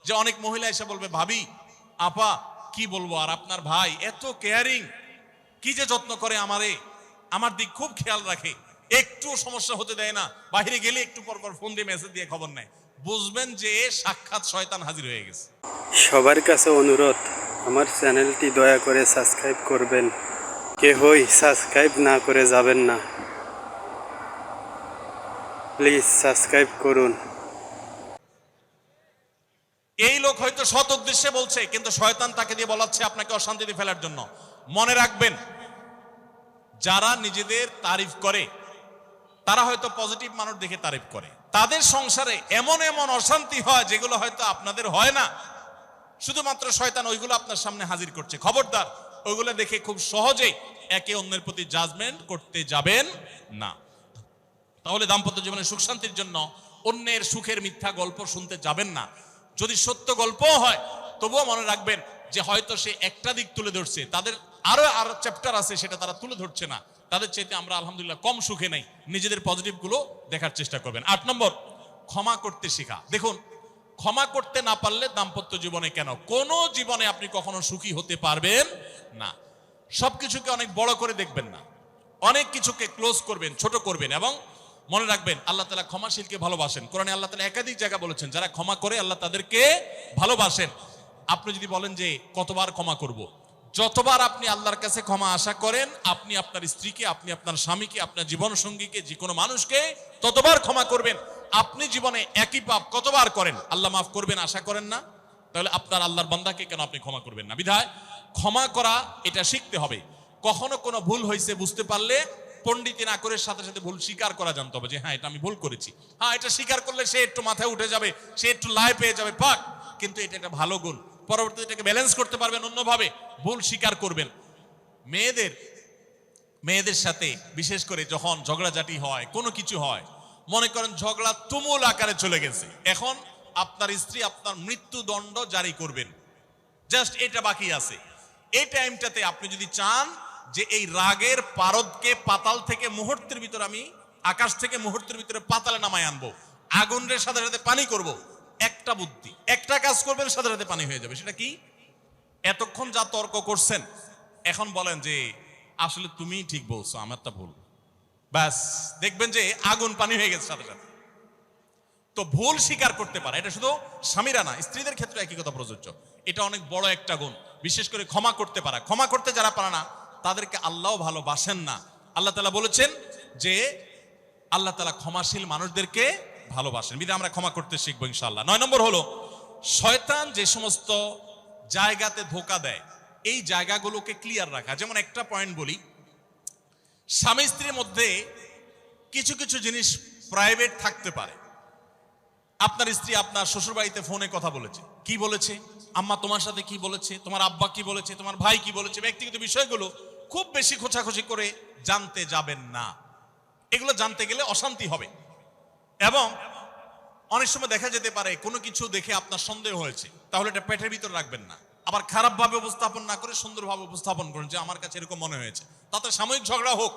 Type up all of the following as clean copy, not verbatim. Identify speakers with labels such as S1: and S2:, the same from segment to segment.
S1: যে অনেক মহিলা এসে বলবে, ভাবি আপা কি বলবো, আর আপনার ভাই এত কেয়ারিং, কি যে যত্ন করে আমারে, আমার দিক খুব খেয়াল রাখে, একটু সমস্যা হতে দেয় না, বাইরে গেলে একটু পর পর ফোন দিয়ে মেসেজ দিয়ে খবর নেয়, বুঝবেন যে সাক্ষাৎ শয়তান হাজির হয়ে গেছে।
S2: সবার কাছে অনুরোধ, আমার চ্যানেলটি দয়া করে সাবস্ক্রাইব করবেন। কেহই সাবস্ক্রাইব না করে যাবেন না, প্লিজ সাবস্ক্রাইব করুন।
S1: এই লোক হয়তো সৎ উদ্দেশ্যে বলছে, কিন্তু শয়তান তাকে দিয়ে বলাচ্ছে আপনাকে অশান্তিতে ফেলার জন্য। মনে রাখবেন, যারা নিজেদের তারিফ করে তারা হয়তো পজিটিভ মানুষ দেখে তারিফ করে, তাদের সংসারে এমন এমন অশান্তি হয় যেগুলো হয়তো আপনাদের হয় না, শুধুমাত্র শয়তান ওইগুলো আপনার সামনে হাজির করছে। খবরদার, ওইগুলো দেখে খুব সহজেই একে অন্যের প্রতি জাজমেন্ট করতে যাবেন না। তাহলে দাম্পত্য জীবনে সুখ শান্তির জন্য অন্যের সুখের মিথ্যা গল্প শুনতে যাবেন না। যদি সত্য গল্পও হয় তবুও মনে রাখবেন যে হয়তো সে একটা দিক তুলে ধরছে, তাদের আরো চ্যাপ্টার আছে সেটা তারা তুলে ধরছে না, তাদের চাইতে আমরা আলহামদুলিল্লাহ কম সুখে নেই। নিজেদের পজিটিভ গুলো দেখার চেষ্টা করবেন। 8 নম্বর, ক্ষমা করতে শেখা। দেখুন, ক্ষমা করতে না পারলে দাম্পত্য জীবনে কেন, কোন জীবনে আপনি কখনো সুখী হতে পারবেন না। সবকিছুকে অনেক বড় করে দেখবেন না, অনেক কিছুকে ক্লোজ করবেন, ছোট করবেন। এবং মনে রাখবেন, আল্লাহ তাআলা ক্ষমাশীলকে ভালোবাসেন। কোরআনে আল্লাহ তাআলা একাধিক জায়গা বলেছেন, যারা ক্ষমা করে আল্লাহ তাদেরকে ভালোবাসেন। আপনি যদি বলেন যে কতবার ক্ষমা করব, যতবার আপনি আল্লাহর কাছে ক্ষমা আশা করেন, আপনি আপনার স্ত্রীকে, আপনি আপনার স্বামীকে, আপনার জীবন সঙ্গীকে, যে কোনো মানুষকে ততবার ক্ষমা করবেন। আপনি জীবনে একই পাপ কতবার করেন, আল্লাহ মাফ করবেন আশা করেন না? তাহলে আপনার আল্লাহর বান্দাকে কেন আপনি ক্ষমা করবেন না? বিধায় ক্ষমা করা এটা শিখতে হবে। কখনো কোনো ভুল হয়েছে বুঝতে পারলে পণ্ডিতি না করে সাথে সাথে ভুল স্বীকার করা জানতে হবে, যে হ্যাঁ এটা আমি ভুল করেছি। হ্যাঁ, এটা স্বীকার করলে সে একটু মাথায় উঠে যাবে, সে একটু লাই পেয়ে যাবে, পাক। কিন্তু এটা একটা ভালো গুণ, পরবর্তীতে এটাকে ব্যালেন্স করতে পারবেন অন্যভাবে। ভুল স্বীকার করবেন। মেয়েদের সাথে বিশেষ করে যখন ঝগড়াঝাটি হয়, কোনো কিছু হয়, মনে করেন ঝগড়া তুমুল আকারে চলে গেছে, এখন আপনার স্ত্রী আপনার মৃত্যুদণ্ড জারি করবেন, জাস্ট এটা বাকি আছে। এই টাইমটাতে আপনি যদি চান যে এই রাগের পারদকে পাতাল থেকে মুহূর্তের ভিতরে, আমি আকাশ থেকে মুহূর্তের ভিতরে পাতালে নামায় আনবো, আগুনের সাথে সাথে পানি করব, একটা বুদ্ধি, একটা কাজ করবেন, সাথে সাথে পানি হয়ে যাবে। সেটা কি? এতক্ষণ যা তর্ক করছেন, এখন বলেন যে আসলে তুমি ঠিক বলছো, আমারটা ভুল, ব্যাস দেখবেন যে আগুন পানি হয়ে গেছে সাথে সাথে। তো ভুল স্বীকার করতে পারে, এটা শুধু স্বামীরা না, স্ত্রীদের ক্ষেত্রে একই কথা প্রযোজ্য। এটা অনেক বড় একটা গুণ, বিশেষ করে ক্ষমা করতে পারা। ক্ষমা করতে যারা পারে না তাদেরকে আল্লাহ ভালোবাসেন না। আল্লাহ তাআলা বলেছেন যে আল্লাহ তাআলা ক্ষমাশীল মানুষদেরকে ভালোবাসেন, বিধায় আমরা ক্ষমা করতে শিখবো ইনশাআল্লাহ। 9 নম্বর হলো, শয়তান যে সমস্ত জায়গাতে ধোঁকা দেয় এই জায়গাগুলোকে ক্লিয়ার রাখা। যেমন একটা পয়েন্ট বলি, স্বামী স্ত্রীর মধ্যে কিছু কিছু জিনিস প্রাইভেট থাকতে পারে। আপনার স্ত্রী আপনার শ্বশুর বাড়িতে ফোনে কথা বলেছে, কি বলেছে, আম্মা তোমার সাথে কি বলেছে, তোমার আব্বা কি বলেছে, তোমার ভাই কি বলেছে, ব্যক্তিগত বিষয়গুলো খুব বেশি খোঁচাখুচি করে জানতে যাবেন না। এগুলো জানতে গেলে অশান্তি হবে। এবং অনেক সময় দেখা যেতে পারে কোনো কিছু দেখে আপনার সন্দেহ হয়েছে, তাহলে এটা পেটের ভিতর রাখবেন না। আবার খারাপভাবে উপস্থাপন না করে সুন্দরভাবে উপস্থাপন করুন যে আমার কাছে এরকম মনে হয়েছে, তাতে সাময়িক ঝগড়া হোক,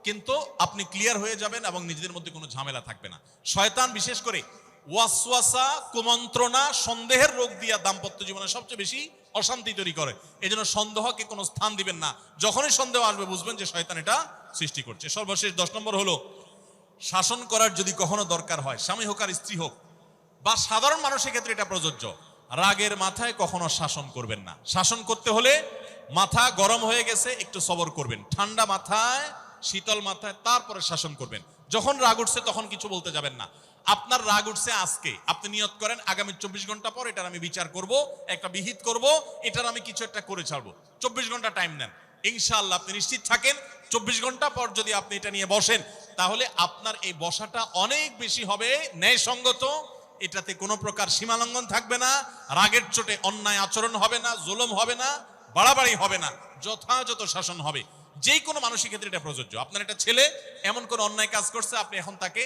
S1: কিন্তু আপনি ক্লিয়ার হয়ে যাবেন এবং নিজেদের মধ্যে কোনো ঝামেলা থাকবে না। শয়তান বিশেষ করে ওয়াসওয়াসা, কুমন্ত্রণা, সন্দেহের রোগ দিয়া দাম্পত্য জীবনে সবচেয়ে বেশি অশান্তি তৈরি করে। এজন্য সন্দেহকে কোনো স্থান দিবেন না। যখনই সন্দেহ আসবে বুঝবেন যে শয়তান এটা সৃষ্টি করছে। সর্বশেষ 10 নম্বর হলো, শাসন করার যদি কখনো দরকার হয়, স্বামী হোক আর স্ত্রী হোক বা সাধারণ মানুষের ক্ষেত্রে এটা প্রযোজ্য, রাগের মাথায় কখনো শাসন করবেন না। শাসন করতে হলে মাথা গরম হয়ে গেছে একটু সবর করবেন, ঠান্ডা মাথায়, শীতল মাথায় তারপরে শাসন করবেন। যখন রাগ উঠছে তখন কিছু বলতে যাবেন না। আপনার রাগ উঠছে আজকে, আপনি নিয়ত করেন আগামী 24 ঘন্টা পর এটার আমি বিচার করব, একটা বিহিত করব, এটার আমি কিছু একটা করে ছাড়বো। 24 ঘন্টা টাইম নেন, ইনশাআল্লাহ আপনি নিশ্চিত থাকেন 24 ঘন্টা পর যদি আপনি এটা নিয়ে বসেন, তাহলে আপনার এই বসাটা অনেক বেশি হবে ন্যায়সঙ্গত। এটাতে কোনো প্রকার সীমালঙ্ঘন থাকবে না, রাগের চোটে অন্যায় আচরণ হবে না, জুলুম হবে না, বাড়াবাড়ি হবে না, যথাযথ শাসন হবে। যে কোনো মানুষের ক্ষেত্রে এটা প্রযোজ্য। আপনার একটা ছেলে এমন কোন অন্যায় কাজ করছে, আপনি এখন তাকে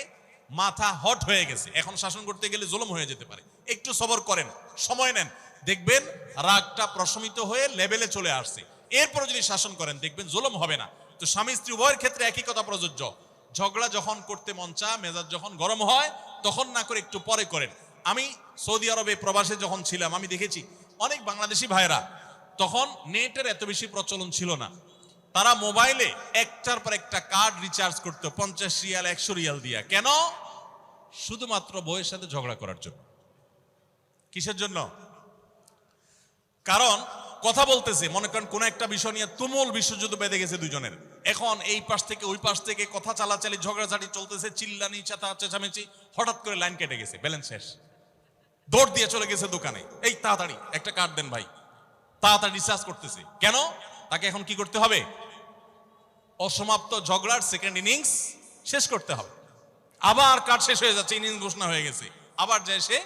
S1: মাথা হট হয়ে গেছে, এখন শাসন করতে গেলে জুলুম হয়ে যেতে পারে, একটু সবর করেন, সময় নেন, দেখবেন রাগটা প্রশমিত হয়ে লেভেলে চলে আসছে। এরপরে যদি শাসন করেন দেখবেন জুলুম হবে না। তো স্বামী স্ত্রী উভয়ের ক্ষেত্রে একই কথা প্রযোজ্য। ঝগড়া যখন করতে মন চায়, মেজাজ যখন গরম হয়, তখন না করে একটু পরে করেন। আমি সৌদি আরবে প্রবাসে যখন ছিলাম আমি দেখেছি অনেক বাংলাদেশি ভাইরা তখন নেটের এত বেশি প্রচলন ছিল না, তারা মোবাইলে একটার পর একটা কার্ড রিচার্জ করতো 50 রিয়াল 100 রিয়াল দিয়া। কেন? শুধুমাত্র বউয়ের সাথে ঝগড়া করার জন্য। কিসের জন্য? কারণ কথা বলতেছে, মনে করেন কোন একটা বিষয় নিয়ে তুমুল বিশ্বযুদ্ধ বেঁধে গেছে দুজনের, এখন এই পাশ থেকে ওই পাশ থেকে কথা চালাচালি ঝগড়াঝাটি চলতেছে, চিল্লানি চেঁচামেচি, হঠাৎ করে লাইন কেটে গেছে, ব্যালেন্স শেষ, দৌড় দিয়ে চলে গেছে দোকানে, এই তাড়াতাড়ি একটা কার্ড দেন ভাই, তাড়াতাড়ি রিচার্জ করতেছে। কেন? তাকে এখন কি করতে হবে? অসমাপ্ত ঝগড়ার সেকেন্ড ইনিংস শেষ করতে হবে। আবার কার্ড শেষ হয়ে যাচ্ছে, ইনিংস ঘোষণা হয়ে গেছে, আবার যায় সে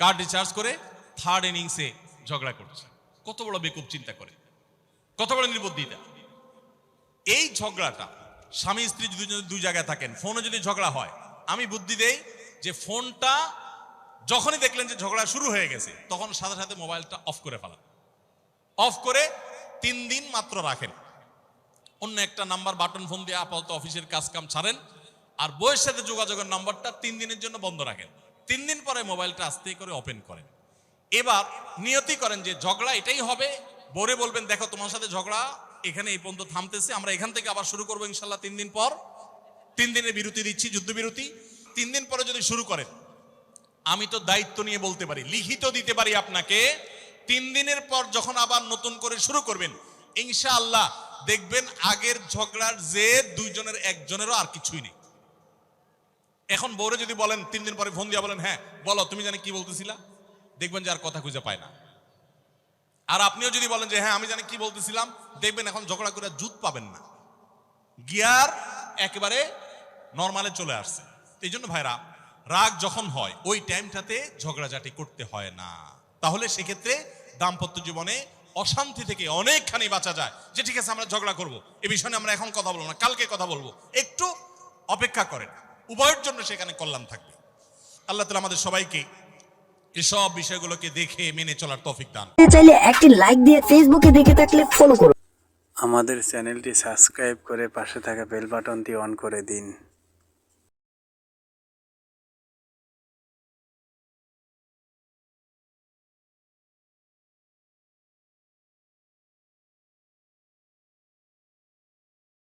S1: কার্ড রিচার্জ করে থার্ড ইনিংসে ঝগড়া করছে। কত বড় বেকুব চিন্তা করে, কত বড় নির্বুদ্ধিতা। এই ঝগড়াটা স্বামী স্ত্রী যদি দুই জায়গায় থাকেন, ফোনে যদি ঝগড়া হয়, আমি বুদ্ধি দেই যে ফোনটা যখনই দেখলেন যে ঝগড়া শুরু হয়ে গেছে তখন সাথে সাথে মোবাইলটা অফ করে ফেলান, অফ করে 3 দিন মাত্র রাখেন, অন্য একটা নাম্বার বাটন ফোন দিয়ে আপাতত অফিসের কাজ কাম ছাড়েন, আর বউয়ের সাথে যোগাযোগের নাম্বারটা 3 দিনের জন্য বন্ধ রাখেন। 3 দিন পরে মোবাইলটা আস্তে করে ওপেন করেন। এবার নিয়তি করেন যে ঝগড়া এটাই হবে, বউরে বলবেন দেখো তোমার সাথে ঝগড়া এখানে এই পর্যন্ত থামতেছে, আমরা এখান থেকে আবার শুরু করবো ইনশাল্লাহ 3 দিন পর। 3 দিনের বিরতি দিচ্ছি, যুদ্ধবিরতি। 3 দিন পরে যদি শুরু করেন, আমি তো দায়িত্ব নিয়ে বলতে পারি, লিখিত দিতে পারি আপনাকে, 3 দিনের পর যখন আবার নতুন করে শুরু করবেন ইনশাআল্লাহ দেখবেন আগের ঝগড়ার যে দুইজনের একজনেরও আর কিছুই নেই। এখন বউরে যদি বলেন 3 দিন পরে ফোন দিয়া বলেন হ্যাঁ বলো তুমি জানি কি বলতেছিলা, দেখবেন যে আর কথা খুঁজে পায় না। আর আপনিও যদি বলেন যে হ্যাঁ আমি জানি কি বলতেছিলাম, দেখবেন এখন ঝগড়া করে জুত পাবেন না, গিয়ার একেবারে নরমালে চলে আসছে। এই জন্য ভাইরা রাগ যখন হয় ওই টাইমটাতে ঝগড়াঝাটি করতে হয় না, তাহলে সেক্ষেত্রে দাম্পত্য জীবনে অশান্তি থেকে অনেকখানি বাঁচা যায়। যে ঠিক আছে আমরা ঝগড়া করব, এই বিষয়ে আমরা এখন কথা বলবো না, কালকে কথা বলবো, একটু অপেক্ষা করেন, উভয়ের জন্য সেখানে কল্যাণ থাকবে। আল্লাহ তাআলা আমাদের সবাইকে এসব বিষয়গুলোকে দেখে মেনে চলার তৌফিক দান।
S3: চাইলে একটি লাইক দিয়ে ফেসবুকে দেখে থাকলে ফলো করুন।
S2: আমাদের চ্যানেলটি সাবস্ক্রাইব করে পাশে থাকা বেল বাটনটি অন করে দিন।